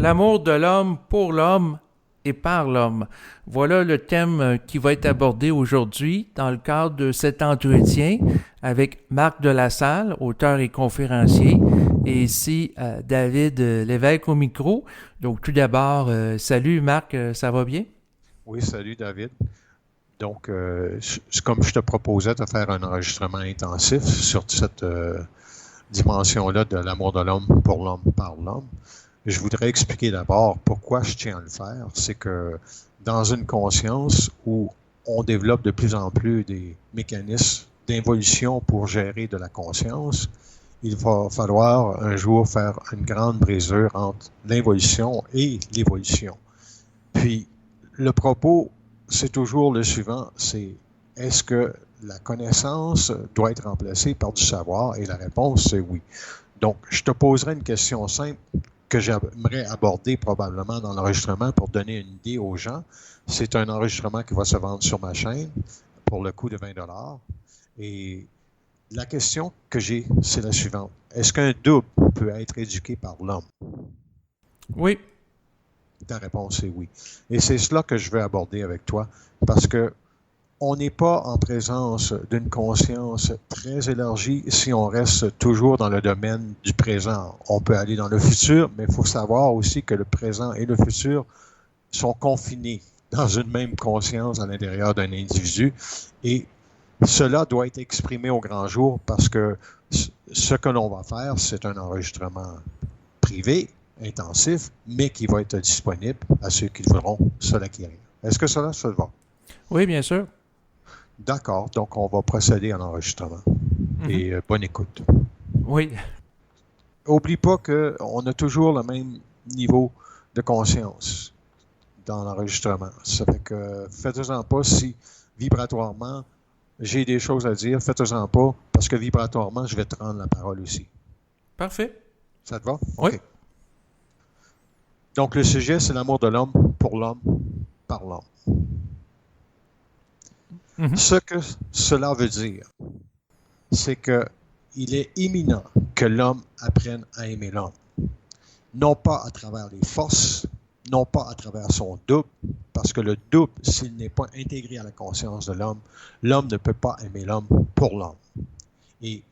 L'amour de l'homme pour l'homme et par l'homme. Voilà le thème qui va être abordé aujourd'hui dans le cadre de cet entretien avec Marc Delassalle, auteur et conférencier, et ici David Lévesque au micro. Donc tout d'abord, salut Marc, ça va bien? Oui, salut David. Donc, comme je te proposais de faire un enregistrement intensif sur cette dimension-là de l'amour de l'homme pour l'homme par l'homme, je voudrais expliquer d'abord pourquoi je tiens à le faire. C'est que dans une conscience où on développe de plus en plus des mécanismes d'involution pour gérer de la conscience, il va falloir un jour faire une grande brisure entre l'involution et l'évolution. Puis, le propos, c'est toujours le suivant, c'est est-ce que la connaissance doit être remplacée par du savoir? Et la réponse, c'est oui. Donc, je te poserai une question simple que j'aimerais aborder probablement dans l'enregistrement pour donner une idée aux gens. C'est un enregistrement qui va se vendre sur ma chaîne pour le coût de 20 $. Et la question que j'ai, c'est la suivante. Est-ce qu'un double peut être éduqué par l'homme? Oui. Ta réponse est oui. Et c'est cela que je veux aborder avec toi, parce que on n'est pas en présence d'une conscience très élargie si on reste toujours dans le domaine du présent. On peut aller dans le futur, mais il faut savoir aussi que le présent et le futur sont confinés dans une même conscience à l'intérieur d'un individu. Et cela doit être exprimé au grand jour parce que ce que l'on va faire, c'est un enregistrement privé, intensif, mais qui va être disponible à ceux qui voudront se l'acquérir. Est-ce que cela se va? Oui, bien sûr. D'accord, donc on va procéder à l'enregistrement. Et bonne écoute. Oui. Oublie pas qu'on a toujours le même niveau de conscience dans l'enregistrement. Ça fait que faites-en pas si vibratoirement j'ai des choses à dire, faites-en pas parce que vibratoirement je vais te rendre la parole aussi. Parfait. Ça te va? Oui. OK. Donc le sujet, c'est l'amour de l'homme pour l'homme par l'homme. Ce que cela veut dire, c'est qu'il est imminent que l'homme apprenne à aimer l'homme. Non pas à travers les forces, non pas à travers son double, parce que le double, s'il n'est pas intégré à la conscience de l'homme, l'homme ne peut pas aimer l'homme pour l'homme. Et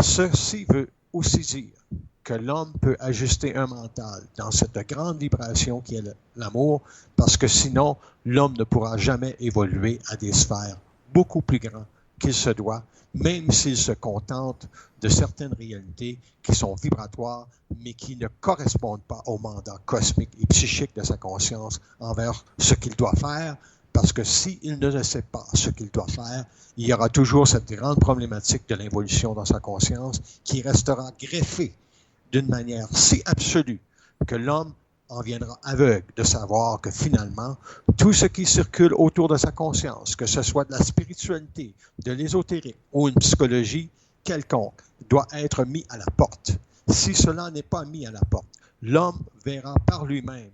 ceci veut aussi dire que l'homme peut ajuster un mental dans cette grande vibration qui est l'amour, parce que sinon, l'homme ne pourra jamais évoluer à des sphères beaucoup plus grandes qu'il se doit, même s'il se contente de certaines réalités qui sont vibratoires, mais qui ne correspondent pas au mandat cosmique et psychique de sa conscience envers ce qu'il doit faire, parce que s'il ne sait pas ce qu'il doit faire, il y aura toujours cette grande problématique de l'involution dans sa conscience qui restera greffée d'une manière si absolue que l'homme en viendra aveugle de savoir que finalement, tout ce qui circule autour de sa conscience, que ce soit de la spiritualité, de l'ésotérique ou une psychologie quelconque, doit être mis à la porte. Si cela n'est pas mis à la porte, l'homme verra par lui-même